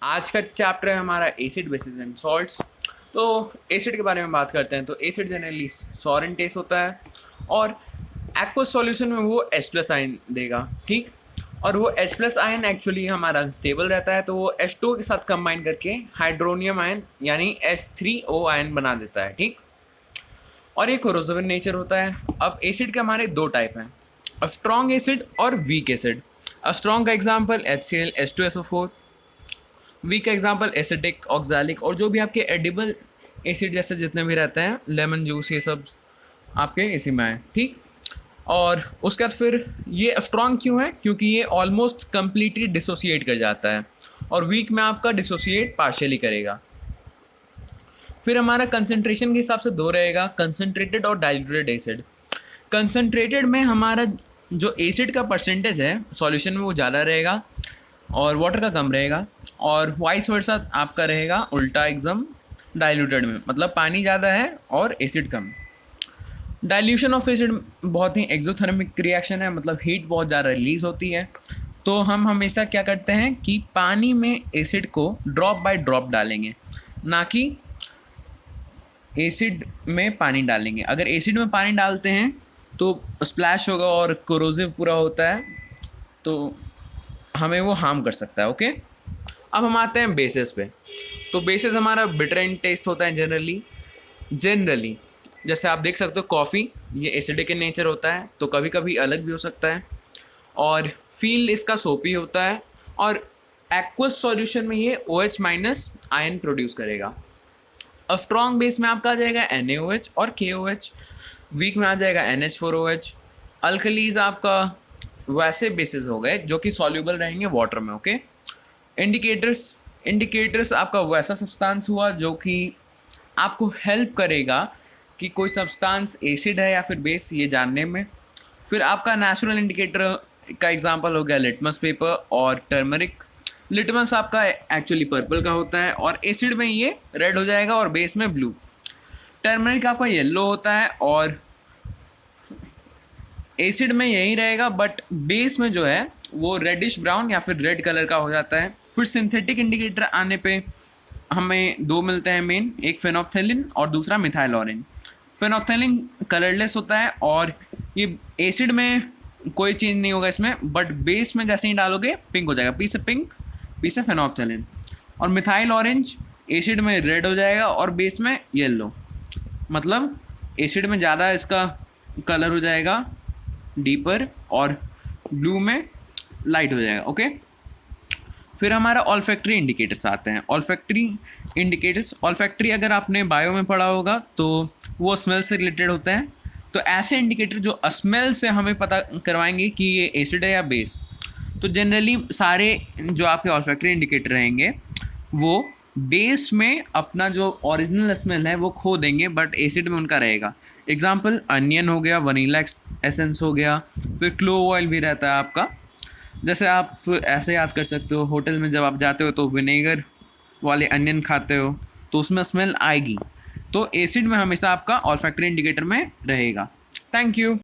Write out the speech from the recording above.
आज का चैप्टर है हमारा एसिड बेसिस एंड सॉल्ट्स। तो एसिड के बारे में बात करते हैं। तो एसिड जनरली सॉर इन टेस्ट होता है और एक्वस सॉल्यूशन में वो H प्लस आयन देगा, ठीक। और वो H प्लस आयन एक्चुअली हमारा स्टेबल रहता है, तो वो H2 के साथ कंबाइन करके हाइड्रोनियम आयन यानी H3O आयन बना देता है, ठीक। और ये कोरोसिव इन नेचर होता है। अब एसिड के हमारे दो टाइप हैं, अ स्ट्रॉन्ग एसिड और वीक एसिड। अ स्ट्रॉन्ग का example HCl H2SO4, weak example acidic, oxalic और जो भी आपके एडिबल एसिड जैसे जितने भी रहते हैं, लेमन जूस, ये सब आपके इसी में आए, ठीक। और उसके बाद फिर ये स्ट्रॉन्ग क्यों है, क्योंकि ये ऑलमोस्ट कंप्लीटली डिसोसिएट कर जाता है और वीक में आपका डिसोसिएट पार्शियली करेगा। फिर हमारा कंसंट्रेशन के हिसाब से दो रहेगा, कंसंट्रेटेड और डाइल्यूटेड एसिड। कंसंट्रेटेड में हमारा जो एसिड का परसेंटेज है सॉल्यूशन में वो ज़्यादा रहेगा और वाटर का कम रहेगा, और वाइस वर्सा आपका रहेगा उल्टा एग्जाम डाइल्यूटेड में, मतलब पानी ज़्यादा है और acid come. Dilution of acid बहुत ही एक्सोथर्मिक रिएक्शन है, मतलब हीट बहुत ज़्यादा रिलीज होती है। तो हम हमेशा क्या करते हैं कि पानी में एसिड को ड्रॉप बाय ड्रॉप डालेंगे, ना कि एसिड में पानी डालेंगे। अगर एसिड में पानी डालते हैं तो स्प्लैश होगा और कोरोसिव पूरा होता है, तो हमें वो हार्म कर सकता है, ओके। अब हम आते हैं बेसिस पे। तो बेसिस हमारा बिटर इन टेस्ट होता है जनरली जैसे आप देख सकते हो कॉफ़ी, ये एसिडिक इन नेचर होता है, तो कभी कभी अलग भी हो सकता है। और फील इसका सोपी होता है, और एक्वस सॉल्यूशन में ये OH माइनस आयन प्रोड्यूस करेगा। और स्ट्रॉन्ग बेस में आपका आ जाएगा NaOH और KOH, वीक में आ जाएगा NH4OH। अल्कलीज आपका वैसे बेसिस हो गए जो कि सॉल्यूबल रहेंगे वाटर में, ओके। इंडिकेटर्स आपका वैसा सब्सटेंस हुआ जो कि आपको हेल्प करेगा कि कोई सब्सटेंस एसिड है या फिर बेस, ये जानने में। फिर आपका नेचुरल इंडिकेटर का एग्जांपल हो गया लिटमस पेपर और टर्मरिक। लिटमस आपका एक्चुअली पर्पल का होता है और एसिड में ये रेड हो जाएगा और बेस में ब्लू। टर्मरिक आपका येलो होता है और एसिड में यही रहेगा, बट बेस में जो है वो रेडिश ब्राउन या फिर रेड कलर का हो जाता है। फिर सिंथेटिक इंडिकेटर आने पे हमें दो मिलते हैं मेन, एक फेनोप्थेलिन और दूसरा मिथाइल ऑरेंज। फेनोप्थेलिन कलरलेस होता है और ये एसिड में कोई चेंज नहीं होगा इसमें, बट बेस में जैसे ही डालोगे पिंक हो जाएगा, पी से पिंक, पी से फेनोप्थेलिन। और मिथाइल ऑरेंज एसिड में रेड हो जाएगा और बेस में येलो, मतलब एसिड में ज़्यादा इसका कलर हो जाएगा डीपर और ब्लू में लाइट हो जाएगा, ओके। फिर हमारा ऑल्फैक्टरी इंडिकेटर्स आते हैं। ऑल्फैक्टरी अगर आपने बायो में पढ़ा होगा तो वो स्मेल से रिलेटेड होते हैं। तो ऐसे इंडिकेटर जो स्मेल से हमें पता करवाएंगे कि ये एसिड है या बेस। तो जनरली सारे जो आपके ऑल्फैक्टरी इंडिकेटर रहेंगे वो बेस में अपना जो ओरिजिनल स्मेल है वो खो देंगे, बट एसिड में उनका रहेगा। एग्जाम्पल अनियन हो गया, वनीला एसेंस हो गया, फिर क्लोव ऑयल भी रहता है आपका। जैसे आप ऐसे याद कर सकते हो, होटल में जब आप जाते हो तो विनेगर वाले अनियन खाते हो तो उसमें स्मेल आएगी। तो एसिड में हमेशा आपका ऑल्फैक्टरी इंडिकेटर में रहेगा। Thank you.